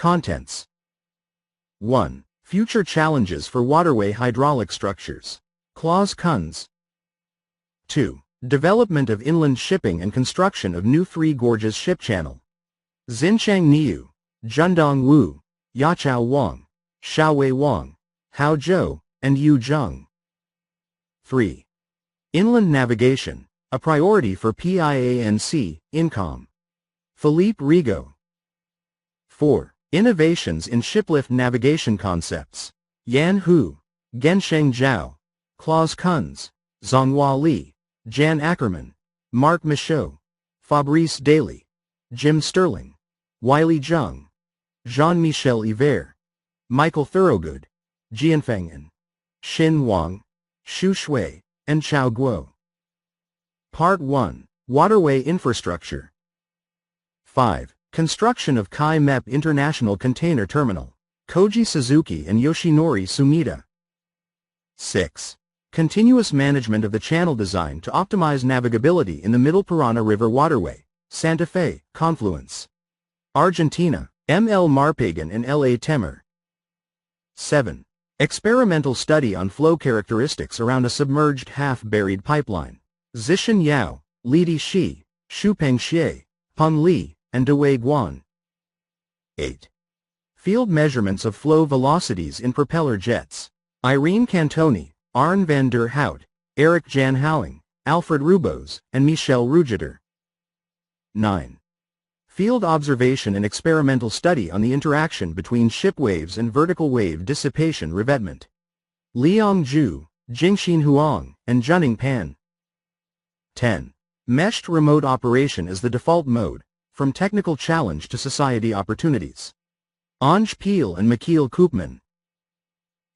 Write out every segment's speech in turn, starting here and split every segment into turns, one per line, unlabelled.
Contents. 1. Future challenges for waterway hydraulic structures. Clause Cons. 2. Development of inland shipping and construction of new Three Gorges ship channel. Xinchang Niu, Zhendong Wu, Yachao Wang, Xiaowei Wang, Hao Zhou, and Yu Zheng. 3. Inland navigation, a priority for PIANC, INCOM. Philippe Rigaud. 4. Innovations in shiplift navigation concepts. Yan Hu, Gensheng Zhao, Claus Kunz, Zhonghua Li, Jan Ackerman, Mark Michaud, Fabrice Daly, Jim Sterling, Wiley Zheng, Jean-Michel Yver, Michael Thorogood, Jianfeng An, Xin Wang, Xu Shui, and Chao Guo. Part 1. Waterway infrastructure. 5. Construction of Kai Mep International Container Terminal. Koji Suzuki and Yoshinori Sumida. 6. Continuous management of the channel design to optimize navigability in the Middle Parana River Waterway, Santa Fe, Confluence. Argentina, M. L. Marpagan and L. A. Temer. 7. Experimental study on flow characteristics around a submerged half-buried pipeline. Zishan Yao, Lidi Shi, Shupeng Xie, Peng Li, and Dewei Guan. 8. Field measurements of flow velocities in propeller jets. Irene Cantoni, Arne van der Hout, Eric Jan Houwing, Alfred Rubos, and Michel Rugeter. 9. Field observation and experimental study on the interaction between ship waves and vertical wave dissipation revetment. Liang Zhu, Jingxin Huang, and Junning Pan. 10. Meshed remote operation as the default mode, from technical challenge to society opportunities. Ange Peel and Michiel Koopman.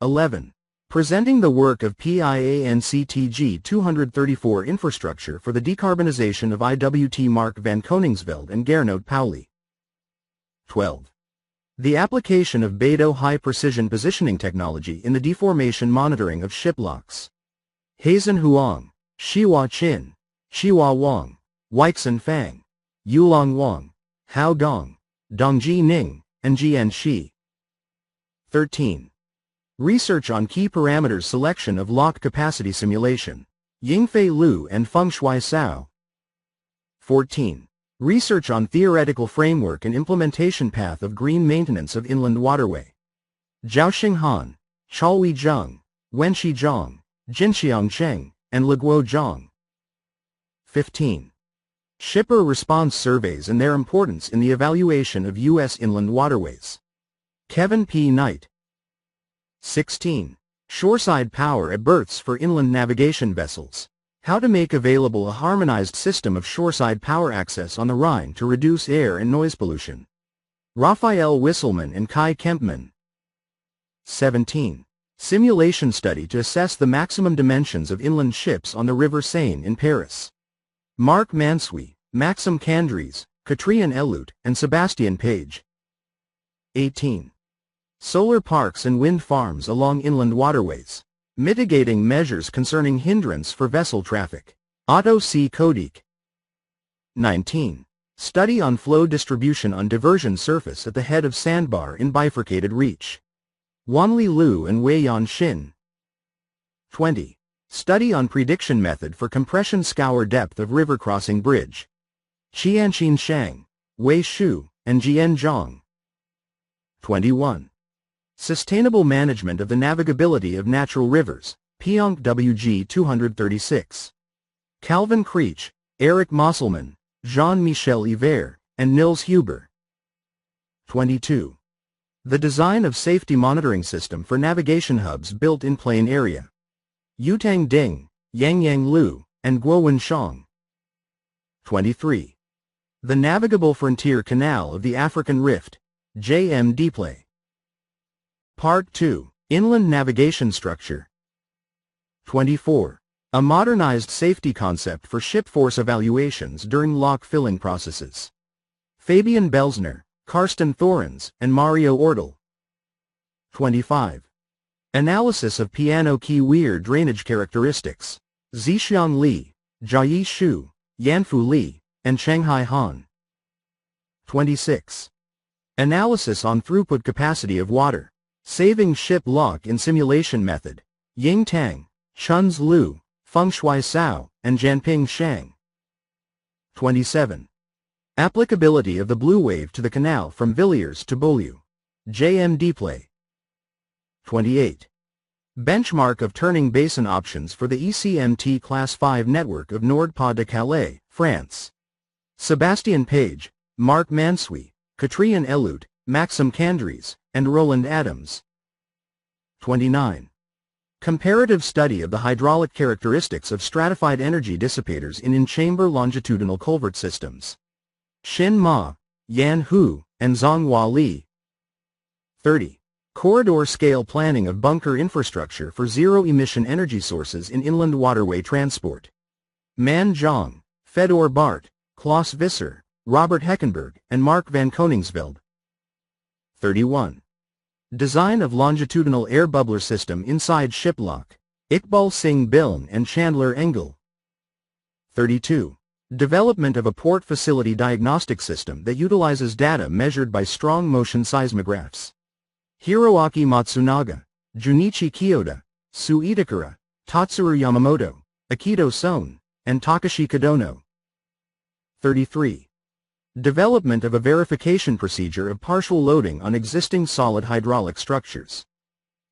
11. Presenting the work of PIANCTG 234 infrastructure for the decarbonization of IWT Mark van Koningsveld and Gernot Pauli. 12. The application of Beidou high-precision positioning technology in the deformation monitoring of ship locks. Hazen Huang, Xihua Qin, Xihua Wang, Weixin Fang, Yulong Wang, Hao Dong, Dongji Ning, and Jian Shi. 13. Research on key parameters selection of lock capacity simulation. Yingfei Liu and Fengshui Cao. 14. Research on theoretical framework and implementation path of green maintenance of inland waterway. Zhaoxing Han, Chaohui Zheng, Wenxi Zhang, Jinxiang Cheng, and Leguo Zhang. 15. Shipper response surveys and their importance in the evaluation of U.S. inland waterways. Kevin P. Knight. 16. Shoreside power at berths for inland navigation vessels. How to make available a harmonized system of shoreside power access on the Rhine to reduce air and noise pollution. Raphael Wisselman and Kai Kempman. 17. Simulation study to assess the maximum dimensions of inland ships on the River Seine in Paris. Marc Mansui, Maxim Candries, Katrian Elut, and Sebastian Page. 18. Solar parks and wind farms along inland waterways. Mitigating measures concerning hindrance for vessel traffic. Otto C. Kodik. 19. Study on flow distribution on diversion surface at the head of sandbar in bifurcated reach. Wanli Liu and Weiyan Xin. 20. Study on prediction method for compression scour depth of river crossing bridge. Qianqin Shang, Wei Shu, and Jian Zhang. 21. Sustainable management of the navigability of natural rivers. PIANC WG 236. Calvin Creech, Eric Mosselman, Jean-Michel Yver, and Nils Huber. 22. The design of safety monitoring system for navigation hubs built in plain area. Yutang Ding, Yangyang Liu, and Guowen Shang. 23. The Navigable Frontier Canal of the African Rift. J.M. Deplay. Part 2. Inland navigation structure. 24. A modernized safety concept for ship force evaluations during lock filling processes. Fabian Belsner, Karsten Thorens, and Mario Ortel. 25. Analysis of piano key weir drainage characteristics. Zixiang Li, Jiayi Shu, Yanfu Li, and Shanghai Han. 26. Analysis on throughput capacity of water. Saving ship lock in simulation method. Ying Tang, Chun's Liu, Fengshui Cao, and Jianping Shang. 27. Applicability of the blue wave to the canal from Villiers to Beaulieu. J.M. Deplay. 28. Benchmark of turning basin options for the ECMT Class 5 network of Nord-Pas-de-Calais, France. Sebastian Page, Marc Mansuy, Katrien Elut, Maxim Candries, and Roland Adams. 29. Comparative study of the hydraulic characteristics of stratified energy dissipators in in-chamber longitudinal culvert systems. Xin Ma, Yan Hu, and Zhonghua Li. 30. Corridor scale planning of bunker infrastructure for zero-emission energy sources in inland waterway transport. Man Zhang, Fedor Bart, Klaus Visser, Robert Heckenberg, and Mark van Koningsveld. 31. Design of longitudinal air bubbler system inside shiplock. Iqbal Singh Biln and Chandler Engel. 32. Development of a port facility diagnostic system that utilizes data measured by strong motion seismographs. Hiroaki Matsunaga, Junichi Kyoda, Su Itakura, Tatsuru Yamamoto, Akito Son, and Takashi Kadono. 33. Development of a verification procedure of partial loading on existing solid hydraulic structures.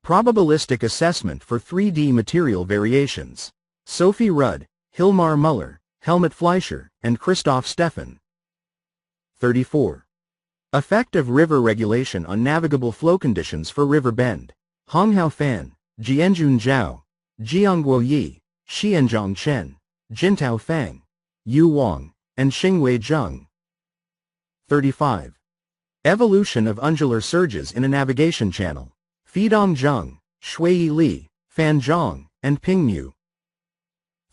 Probabilistic assessment for 3D material variations. Sophie Rudd, Hilmar Muller, Helmut Fleischer, and Christoph Steffen. 34. Effect of river regulation on navigable flow conditions for river bend. Honghao Fan, Jianjun Zhao, Jiangguo Yi, Xianzhong Chen, Jintao Fang, Yu Wang, and Xingwei Zheng. 35. Evolution of undular surges in a navigation channel. Fidong Zheng, Shui Li, Fan Zhang, and Ping Mu.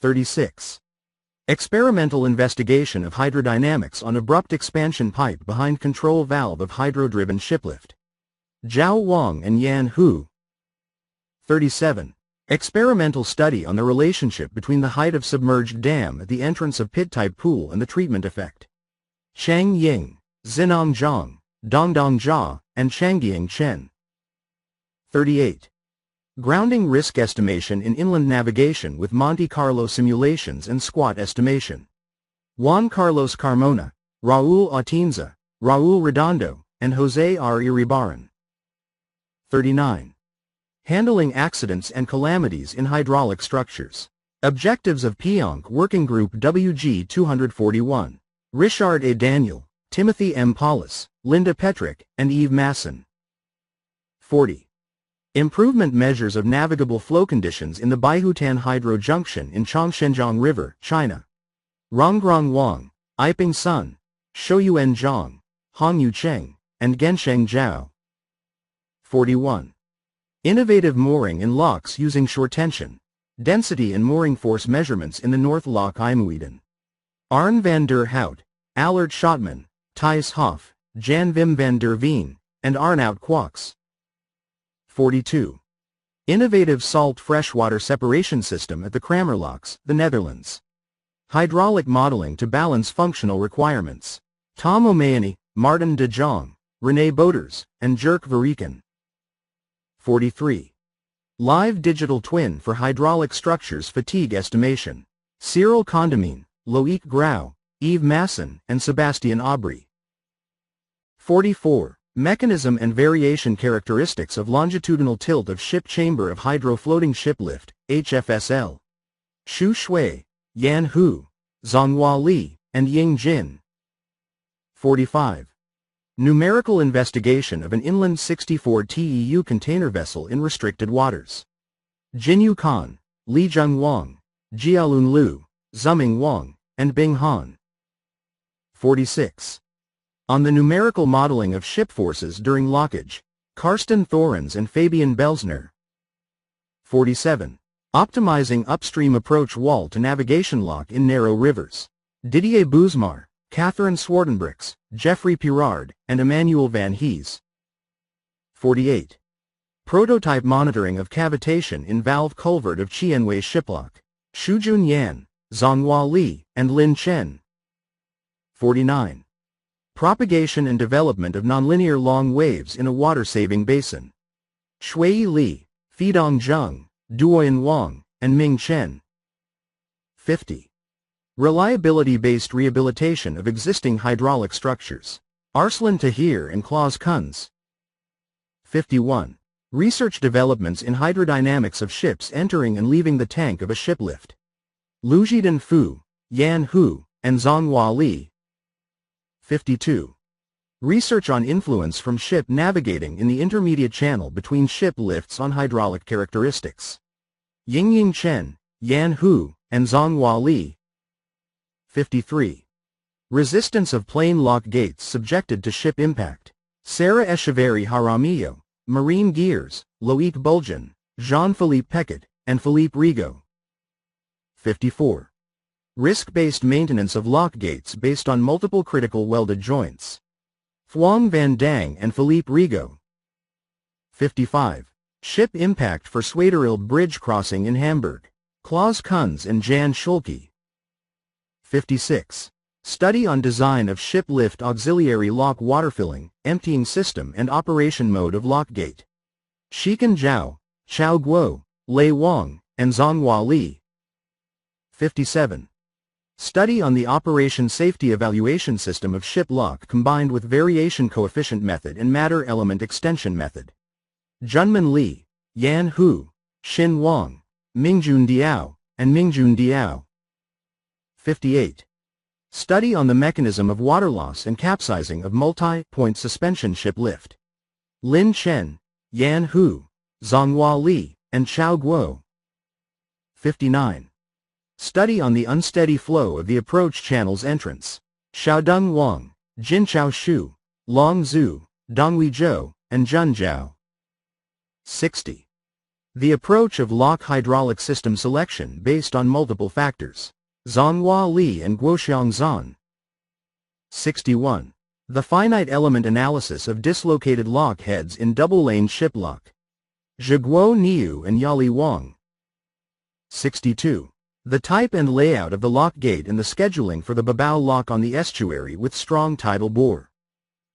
36. Experimental investigation of hydrodynamics on abrupt expansion pipe behind control valve of hydro-driven shiplift. Zhao Wang and Yan Hu. 37. Experimental study on the relationship between the height of submerged dam at the entrance of pit-type pool and the treatment effect. Chang Ying, Zinong Zhang, Dongdong Jia, and Changying Chen. 38. Grounding risk estimation in inland navigation with Monte Carlo simulations and squat estimation. Juan Carlos Carmona, Raul Atienza, Raul Redondo, and Jose R. Iribarren. 39. Handling accidents and calamities in hydraulic structures. Objectives of PIANC Working Group WG 241. Richard A. Daniel, Timothy M. Paulus, Linda Petrick, and Eve Masson. 40. Improvement measures of navigable flow conditions in the Baihutan Hydro Junction in Changshenjiang River, China. Ronggrong Wang, Iping Sun, Shouyuan Zhang, Hongyu Cheng, and Gensheng Zhao. 41. Innovative mooring in locks using shore tension, density and mooring force measurements in the North Lock IJmuiden. Arne van der Hout, Allard Schotman, Thijs Hoff, Jan Wim van der Veen, and Arnout Kwaks. 42. Innovative salt freshwater separation system at the Kramerlocks, the Netherlands. Hydraulic modeling to balance functional requirements. Tom O'Mahony, Martin de Jong, René Boders, and Jerk Verreken. 43. Live digital twin for hydraulic structures fatigue estimation. Cyril Condamine, Loic Grau, Yves Masson, and Sebastian Aubry. 44. Mechanism and variation characteristics of longitudinal tilt of ship chamber of hydro-floating ship lift, HFSL. Xu Shui, Yan Hu, Zhonghua Li, and Ying Jin. 45. Numerical investigation of an inland 64 TEU container vessel in restricted waters. Jinyu Kan, Li Zheng Wang, Jialun Liu, Zuming Wang, and Bing Han. 46. On the numerical modeling of ship forces during lockage. Karsten Thorens and Fabian Belsner. 47. Optimizing upstream approach wall to navigation lock in narrow rivers. Didier Bouzmar, Catherine Swartenbricks, Jeffrey Pirard, and Emmanuel Van Hees. 48. Prototype monitoring of cavitation in valve culvert of Qianwei shiplock. Shujun Yan, Zhonghua Li, and Lin Chen. 49. Propagation and development of nonlinear long waves in a water-saving basin. Shui Li, Fidong Zheng, Duoyan Wang, and Ming Chen. 50. Reliability-based rehabilitation of existing hydraulic structures. Arslan Tahir and Klaus Kunz. 51. Research developments in hydrodynamics of ships entering and leaving the tank of a shiplift. Lujiden Fu, Yan Hu, and Zhonghua Li. 52. Research on influence from ship navigating in the intermediate channel between ship lifts on hydraulic characteristics. Yingying Chen, Yan Hu, and Zhonghua Li. 53. Resistance of plane lock gates subjected to ship impact. Sarah Echeverry Jaramillo, Marine Gears, Loic Buljan, Jean-Philippe Peckett, and Philippe Rigaud. 54. Risk-based maintenance of lock gates based on multiple critical welded joints. Phuong Van Dang and Philippe Rigaud. 55. Ship impact for Schwederilb Bridge crossing in Hamburg. Klaus Kunz and Jan Schulke. 56. Study on design of ship lift auxiliary lock water-filling, emptying system and operation mode of lock gate. Shikan Zhao, Chao Guo, Lei Wang, and Zhonghua Li. 57. Study on the operation safety evaluation system of ship lock combined with variation coefficient method and matter element extension method. Junmin Li, Yan Hu, Xin Wang, Mingjun Diao, and Mingjun Diao. 58. Study on the mechanism of water loss and capsizing of multi-point suspension ship lift. Lin Chen, Yan Hu, Zhonghua Li, and Chao Guo. 59. Study on the unsteady flow of the approach channel's entrance. Xiaodong Wang, Jinchao Shu, Long Zhu, Donghui Zhou, and Jun Zhao. 60. The approach of lock hydraulic system selection based on multiple factors. Zhonghua Li and Guoxiang Zhan. 61. The finite element analysis of dislocated lock heads in double-lane ship lock. Zhiguo Niu and Yali Wang. 62. The type and layout of the lock gate and the scheduling for the Babao lock on the estuary with strong tidal bore.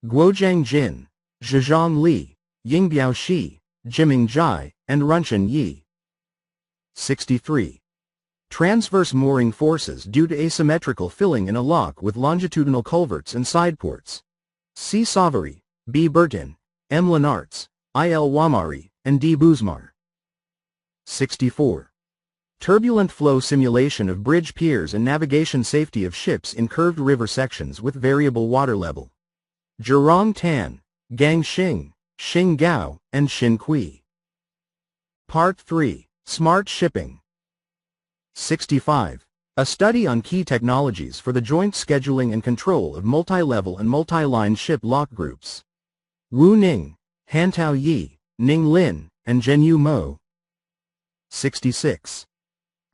Guojiang Jin, Zhezhong Li, Yingbiao Shi, Jiming Zhai, and Runshan Yi. 63. Transverse mooring forces due to asymmetrical filling in a lock with longitudinal culverts and side ports. C. Savary, B. Burton, M. Lenartz, I. L. Wamari, and D. Buzmar. 64. Turbulent flow simulation of bridge piers and navigation safety of ships in curved river sections with variable water level. Zhirong Tan, Gang Xing, Xing Gao, and Xin Kui. Part 3. Smart Shipping. 65. A study on key technologies for the joint scheduling and control of multi-level and multi-line ship lock groups. Wu Ning, Hantao Yi, Ning Lin, and Zhenyu Mo. 66.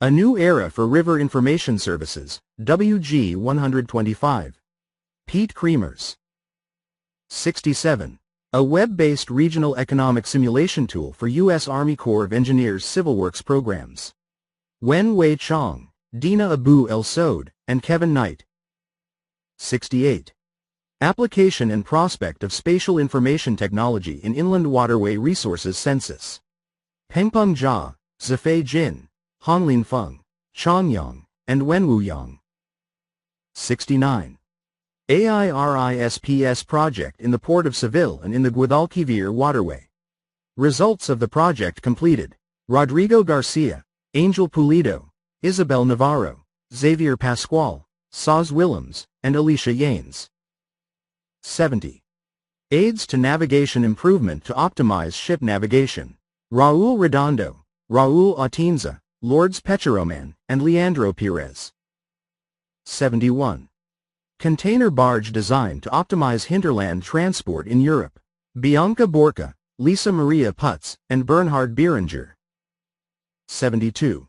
A New Era for River Information Services, WG 125. Pete Kremers. 67. A web-based regional economic simulation tool for U.S. Army Corps of Engineers Civil Works programs. Wen Wei Chong, Dina Abu El Sod, and Kevin Knight. 68. Application and prospect of spatial information technology in inland waterway resources census. Pengpeng Jia, Zifei Jin, Honglin Feng, Changyang, and Wenwu Yang. 69. AIRISPS project in the Port of Seville and in the Guadalquivir waterway. Results of the project completed. Rodrigo Garcia, Angel Pulido, Isabel Navarro, Xavier Pascual, Saz Willems, and Alicia Yanes. 70. Aids to navigation improvement to optimize ship navigation. Raul Redondo, Raul Atienza, Lourdes Pecheroman, and Leandro Perez. 71. Container barge designed to optimize hinterland transport in Europe. Bianca Borca, Lisa Maria Putz, and Bernhard Beeringer. 72.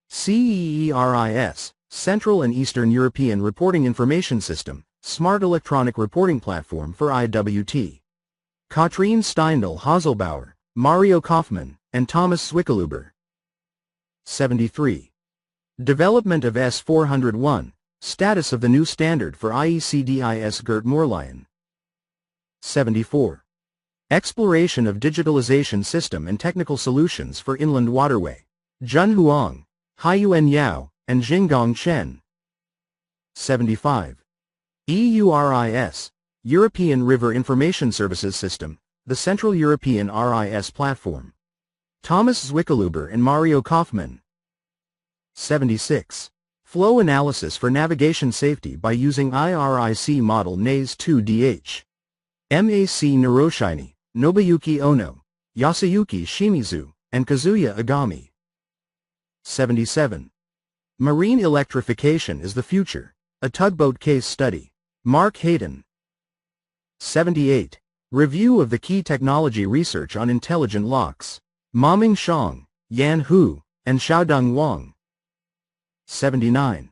CEERIS, Central and Eastern European Reporting Information System, Smart Electronic Reporting Platform for IWT. Katrine Steindl Haselbauer, Mario Kaufmann, and Thomas Zwickeluber. 73. Development of S-401, Status of the new standard for IECDIS Gert Moorlion. 74. Exploration of digitalization system and technical solutions for inland waterway. Zhen Huang, Haiyuan Yao, and Jinggong Chen. 75. EURIS, European River Information Services System, the Central European RIS platform. Thomas Zwickeluber and Mario Kaufmann. 76. Flow analysis for navigation safety by using IRIC model NAIS 2DH. MAC Niroshini, Nobuyuki Ono, Yasuyuki Shimizu, and Kazuya Agami. 77. Marine Electrification is the Future, a Tugboat Case Study. Mark Hayden. 78. Review of the key technology research on intelligent locks. Maming Shang, Yan Hu, and Xiaodong Wang. 79.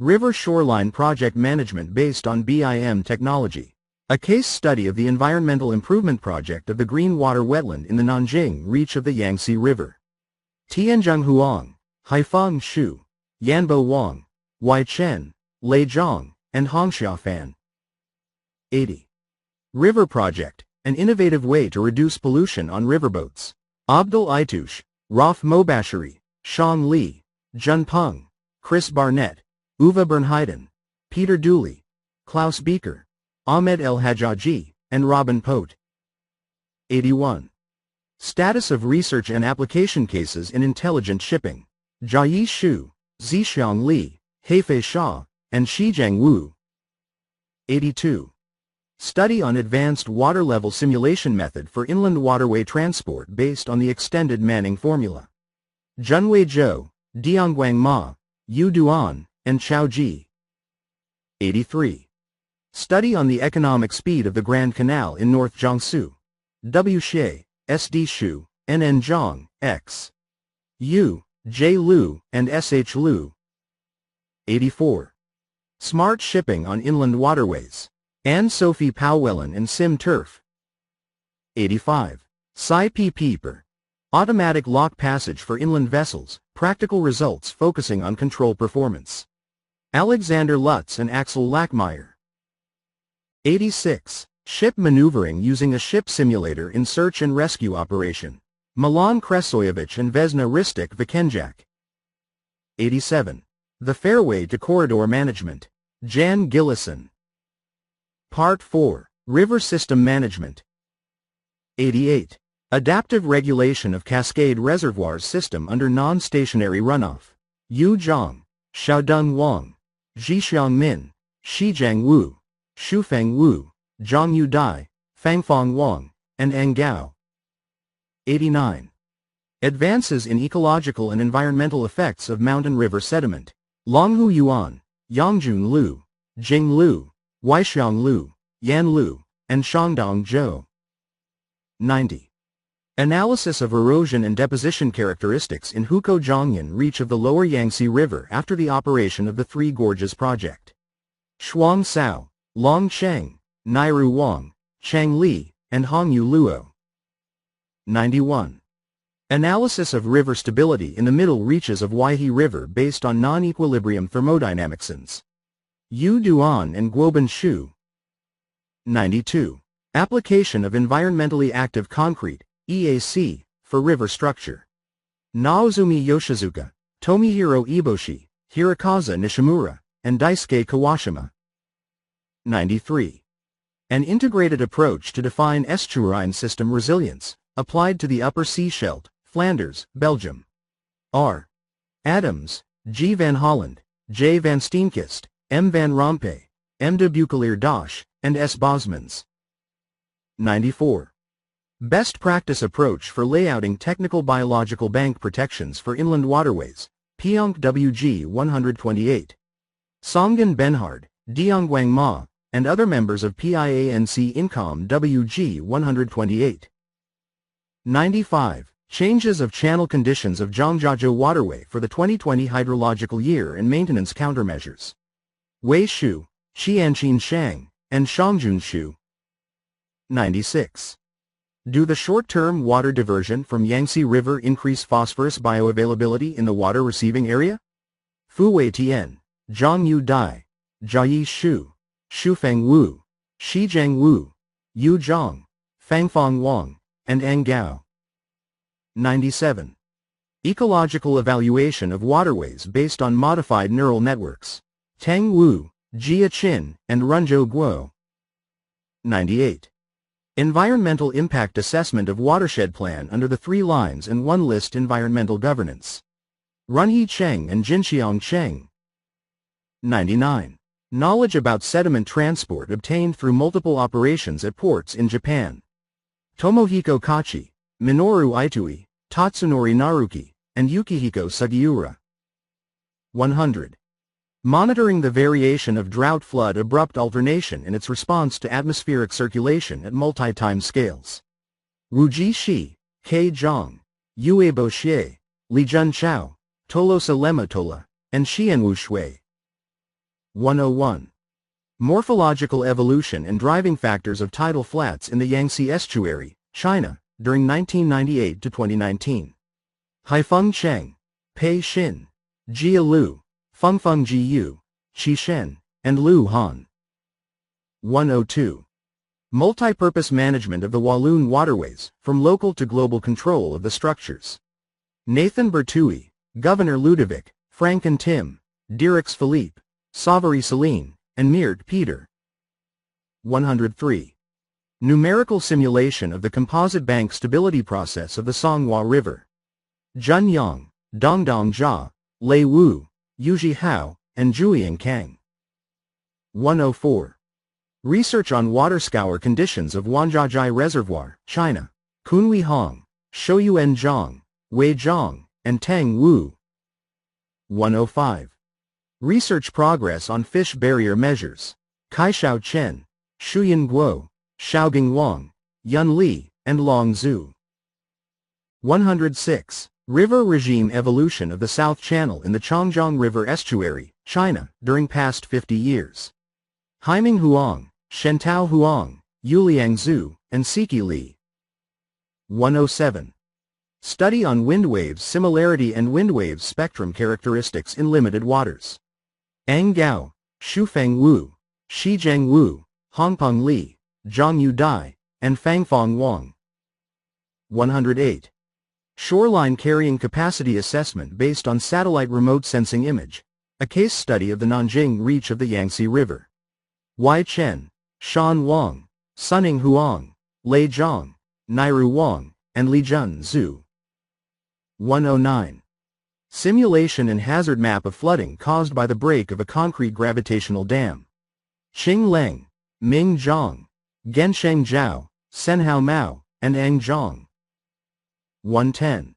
River Shoreline Project Management based on BIM technology. A case study of the environmental improvement project of the Green Water Wetland in the Nanjing reach of the Yangtze River. Tianzheng Huang, Haifeng Xu, Yanbo Wang, Wai Chen, Lei Zhang, and Hong Xiaofan. 80. River Project, an innovative way to reduce pollution on riverboats. Abdul Aitush, Raf Mobashiri, Shang Li, Jun Peng, Chris Barnett, Uwe Bernheiden, Peter Dooley, Klaus Beeker, Ahmed El Hajjaji, and Robin Pote. 81. Status of research and application cases in intelligent shipping. Jiayi Xu, Zixiang Li, Heifei Xia, and Shijiang Wu. 82. Study on advanced water level simulation method for inland waterway transport based on the extended Manning formula. Junwei Zhou, Diangguang Ma, Yu Duan, and Chao Ji. 83. Study on the economic speed of the Grand Canal in North Jiangsu. W. Xie, S. D. Xu, N. N. Zhang, X. Yu, J. Liu, and S. H. Liu. 84. Smart shipping on inland waterways. Anne-Sophie Powellen and Sim Turf. 85. SciPP per. Automatic lock passage for inland vessels, practical results focusing on control performance. Alexander Lutz and Axel Lackmeyer. 86. Ship maneuvering using a ship simulator in search and rescue operation. Milan Kresoyevich and Vesna Ristik Vikenjak. 87. The Fairway to Corridor Management. Jan Gillison. Part 4. River System Management. 88. Adaptive Regulation of Cascade Reservoirs System under Non-Stationary Runoff. Yu Zhang, Xiaodong Wang, Zhixiang Min, Shijiang Wu, Shufeng Wu, Zhangyu Dai, Fangfang Wang, and Ang Gao. 89. Advances in ecological and environmental effects of mountain river sediment. Longhu Yuan, Yangjun Liu, Jing Liu, Weixiang Liu, Yan Liu, and Shangdong Zhou. 90. Analysis of erosion and deposition characteristics in Hukou Zhongyan reach of the lower Yangtze River after the operation of the Three Gorges project. Shuang Cao, Long Cheng, Nairu Wang, Chang Li, and Hongyu Luo. 91. Analysis of river stability in the middle reaches of Huaihe River based on non-equilibrium thermodynamics. Yu Duan and Guoban Shu. 92. Application of environmentally active concrete, EAC, for river structure. Naozumi Yoshizuka, Tomihiro Iboshi, Hirokazu Nishimura, and Daisuke Kawashima. 93. An integrated approach to define estuarine system resilience, applied to the Upper Sea Scheldt, Flanders, Belgium. R. Adams, G. Van Holland, J. Van Steenkist, M. Van Rompuy, M. de Buccleuch Dosch, and S. Bosmans. 94. Best practice approach for layouting technical biological bank protections for inland waterways, PIANC WG 128. Songen Benhard, Diangguang Ma, and other members of PIANC INCOM WG 128. 95. Changes of channel conditions of Zhangjiajie Waterway for the 2020 hydrological year and maintenance countermeasures. Wei Shu, Qianqin Shang, and Shangjun Shu. 96. Do the short-term water diversion from Yangtze River increase phosphorus bioavailability in the water receiving area? Fu Wei Tian, Zhangyu Dai, Jiayi Shu, Shufeng Wu, Shijiang Wu, Yu Zhang, Fangfang Wang, and Ang Gao. 97. Ecological evaluation of waterways based on modified neural networks. Tang Wu, Jia Qin, and Runzhou Guo. 98. Environmental impact assessment of watershed plan under the 3 lines and 1 list environmental governance. Runhe Cheng and Jinxiang Cheng. 99. Knowledge about sediment transport obtained through multiple operations at ports in Japan. Tomohiko Kachi, Minoru Itoi, Tatsunori Naruki, and Yukihiko Sugiura. 100. Monitoring the variation of drought-flood abrupt alternation in its response to atmospheric circulation at multi-time scales. Wuji Shi, Kei Zhang, Yuebo Xie, Lijun Chao, Tolosa Lematola, and Xianwu Shui. 101. Morphological evolution and driving factors of tidal flats in the Yangtze Estuary, China, during 1998 to 2019. Haifeng Cheng, Pei Xin, Jia Lu, Fengfeng Jiyu, Qi Shen, and Lu Han. 102. Multipurpose management of the Walloon waterways, from local to global control of the structures. Nathan Bertui, Governor Ludovic, Franken Tim, Dirix Philippe, Savary Celine, and Meert Peter. 103. Numerical simulation of the composite bank stability process of the Songhua River. Zhen Yang, Dongdong Jia, Lei Wu, Yuji Hao, and Zhuiying Kang. 104. Research on water scour conditions of Wanjiajai Reservoir, China. Kunhui Hong, Shouyuan Zhang, Wei Zhang, and Tang Wu. 105. Research progress on fish barrier measures. Kaishao Chen, Shuyan Guo, Xiaobing Wang, Yun Li, and Long Zhu. 106. River regime evolution of the South Channel in the Changjiang River Estuary, China, during past 50 years. Haiming Huang, Shentao Huang, Yuliang Zhu, and Siki Li. 107. Study on wind waves similarity and wind waves spectrum characteristics in limited waters. Ang Gao, Shufeng Wu, Shijiang Wu, Hongpeng Li, Zhangyu Dai, and Fangfang Wang. 108. Shoreline carrying capacity assessment based on satellite remote sensing image, a case study of the Nanjing reach of the Yangtze River. Wai Chen, Shan Wang, Suning Huang, Lei Zhang, Nairu Wang, and Lijun Zhu. 109. Simulation and hazard map of flooding caused by the break of a concrete gravitational dam. Qing Leng, Ming Zhang, Gensheng Zhao, Senhao Mao, and Ang Zhang. 110.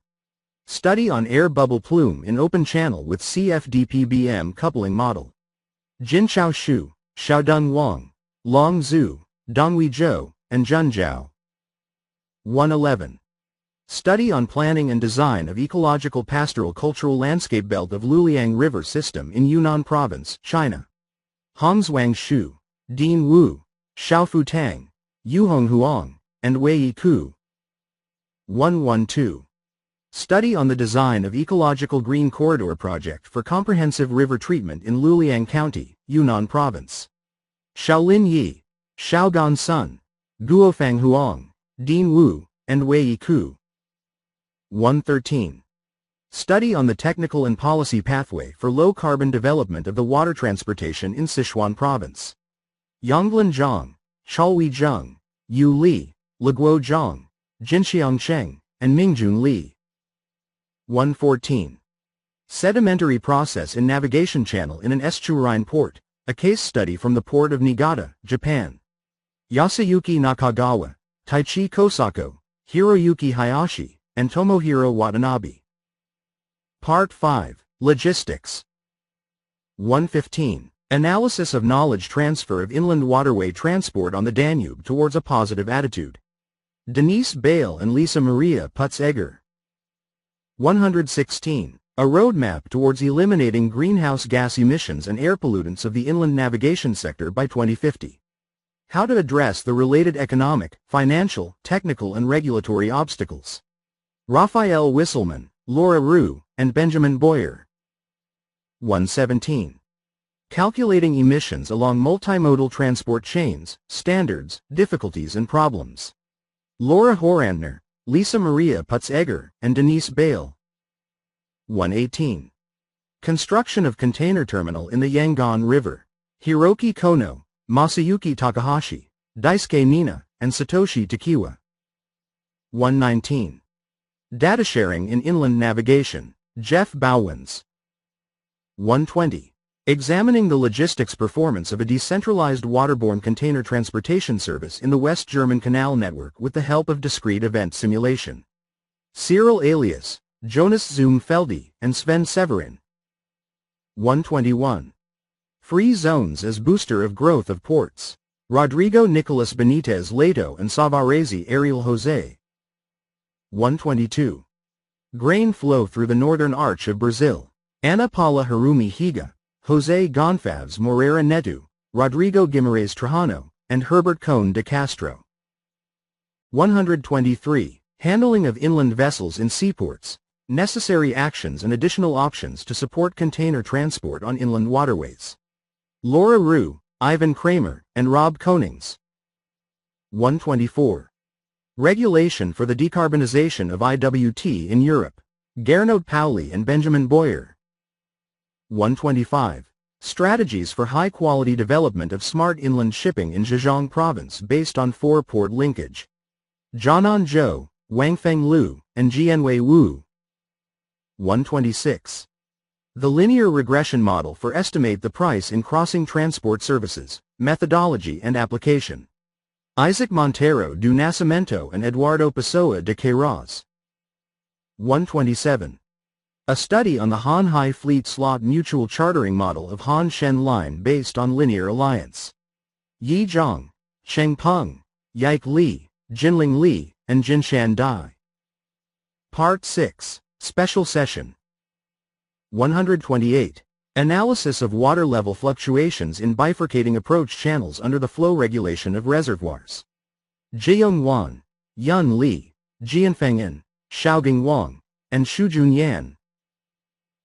Study on air bubble plume in open channel with CFD-PBM coupling model. Jinchao Shu, Xiaodong Wang, Long Zhu, Donghui Zhou, and Zhen Zhao. 111. Study on planning and design of ecological pastoral cultural landscape belt of Luliang River system in Yunnan Province, China. Hongzhuang Shu, Dean Wu, Xiaofu Tang, Yuhong Huang, and Wei Ku. 112. Study on the design of ecological green corridor project for comprehensive river treatment in Luliang County, Yunnan Province. Shaolin Yi, Xiaogan Sun, Guofang Huang, Dean Wu, and Wei Ku. 113. Study on the technical and policy pathway for low-carbon development of the water transportation in Sichuan Province. Yonglin Zhang, Chalhui Zheng, Yu Li, Leguo Zhang, Jinxiang Cheng, and Mingjun Li. 114. Sedimentary process in navigation channel in an estuarine port, a case study from the port of Niigata, Japan. Yasuyuki Nakagawa, Taichi Kosako, Hiroyuki Hayashi, and Tomohiro Watanabe. Part 5. Logistics. 115. Analysis of knowledge transfer of inland waterway transport on the Danube towards a positive attitude. Denise Bale and Lisa Maria Putz-Egger. 116. A roadmap towards eliminating greenhouse gas emissions and air pollutants of the inland navigation sector by 2050. How to address the related economic, financial, technical and regulatory obstacles. Raphael Wisselman, Laura Rue, and Benjamin Boyer. 117. Calculating emissions along multimodal transport chains, standards, difficulties and problems. Laura Horandner, Lisa Maria Putzegger, and Denise Bale. 118. Construction of container terminal in the Yangon River. Hiroki Kono, Masayuki Takahashi, Daisuke Nina, and Satoshi Takiwa. 119. Data sharing in inland navigation. Jeff Bowens. 120. Examining the logistics performance of a decentralized waterborne container transportation service in the West German Canal network with the help of discrete event simulation. Cyril Alias, Jonas Zoom-Feldy, and Sven Severin. 121. Free zones as booster of growth of ports. Rodrigo Nicolas Benitez Leto and Savarese Ariel Jose. 122. Grain flow through the northern arch of Brazil. Ana Paula Harumi Higa, Jose Gonçalves Moreira Neto, Rodrigo Guimarães Trajano, and Herbert Cone de Castro. 123. Handling of inland vessels in seaports. Necessary actions and additional options to support container transport on inland waterways. Laura Rue, Ivan Kramer, and Rob Konings. 124. Regulation for the decarbonization of IWT in Europe. Gernot Pauli and Benjamin Boyer. 125. Strategies for high-quality development of smart inland shipping in Zhejiang Province based on 4-port linkage. Jianan Zhou, Wangfeng Liu, and Jianwei Wu. 126. The linear regression model for estimate the price in crossing transport services, methodology and application. Isaac Montero do Nascimento and Eduardo Pessoa de Queiroz. 127. A study on the Han Hai Fleet Slot Mutual Chartering Model of Han Shen Line based on linear alliance. Yi Zhang, Cheng Peng, Yike Li, Jinling Li, and Jinshan Dai. Part 6, Special Session. 128. Analysis of water level fluctuations in bifurcating approach channels under the flow regulation of reservoirs. Jiyoung Wan, Yun Li, Jianfeng In, Xiaogang Wang, and Shujun Yan.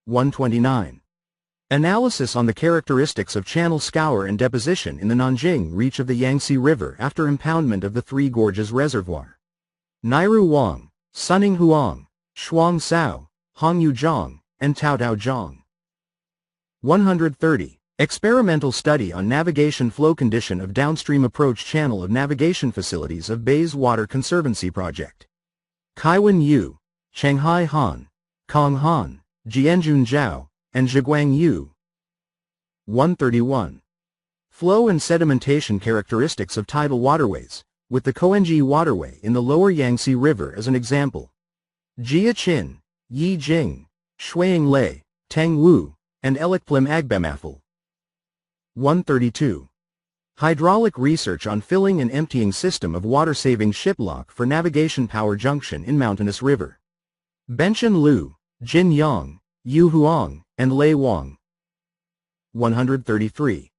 129. Analysis on the characteristics of channel scour and deposition in the Nanjing reach of the Yangtze River after impoundment of the Three Gorges Reservoir. Nairu Wang, Sunning Huang, Shuang Sao, Hongyu Zhang, and Taotao Zhang. 130. Experimental study on navigation flow condition of downstream approach channel of navigation facilities of Bays Water Conservancy Project. Kaiwen Yu, Shanghai Han, Kong Han, Jianjun Zhao, and Zhiguang Yu. 131. Flow and sedimentation characteristics of tidal waterways, with the Koenji Waterway in the lower Yangtze River as an example. Jia Qin, Yi Jing, Shuang Lei, Tang Wu, and Elikplim Agbemafel. 132. Hydraulic research on filling and emptying system of water-saving shiplock for navigation power junction in mountainous river. Benchen Liu, Jin Yang, Yu Huang, and Lei Wang. 133.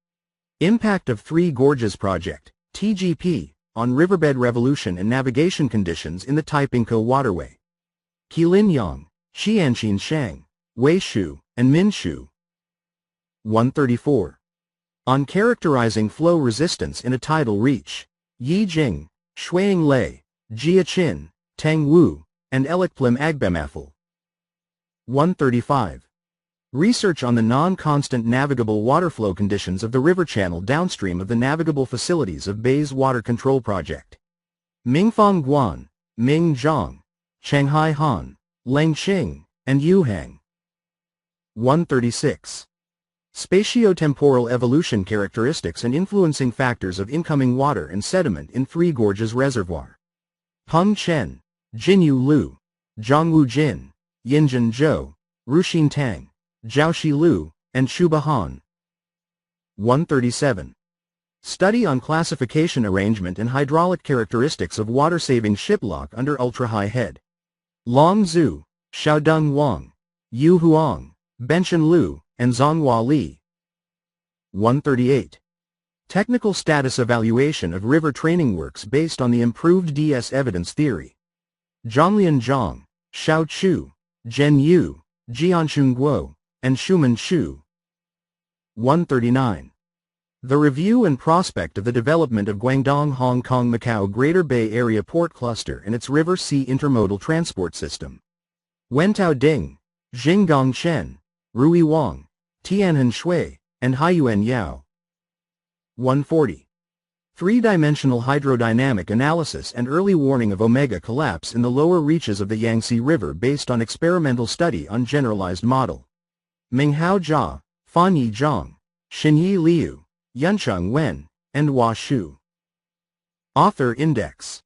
Impact of Three Gorges Project, TGP, on riverbed revolution and navigation conditions in the Taipingkou Waterway. Qilin Yang, Xianqin Shang, Wei Shu, and Min Shu. 134. On characterizing flow resistance in a tidal reach. Yi Jing, Shuang Lei, Jia Qin, Tang Wu, and Elikplim Agbemafel. 135. Research on the non-constant navigable water flow conditions of the river channel downstream of the navigable facilities of Bays Water Control Project. Mingfang Guan, Ming Zhang, Shanghai Han, Leng Qing, and Yu Hang. 136. Spatiotemporal evolution characteristics and influencing factors of incoming water and sediment in Three Gorges Reservoir. Peng Chen, Jinyu Liu, Zhongwu Jin, Yinjin Zhou, Ruxin Tang, Zhaoxi Liu, and Shuba Han. 137. Study on classification arrangement and hydraulic characteristics of water-saving shiplock under ultra-high head. Long Zhu, Xiaodong Wang, Yu Huang, Benchen Liu, and Zhonghua Li. 138. Technical status evaluation of river training works based on the improved DS evidence theory. Zhonglian Zhang, Xiao Chu, Zhen Yu, Jianxun Guo, and Shuman Xu. 139. The review and prospect of the development of Guangdong Hong Kong Macau Greater Bay Area Port Cluster and its River-Sea Intermodal Transport System. Wentao Ding, Xinggong Chen, Rui Wang, Tianhen Shui, and Haiyuan Yao. 140. Three-dimensional hydrodynamic analysis and early warning of omega collapse in the lower reaches of the Yangtze River based on experimental study on generalized model. Minghao Jia, Fanyi Zhang, Xinyi Liu, Yuncheng Wen, and Hua Shu. Author Index.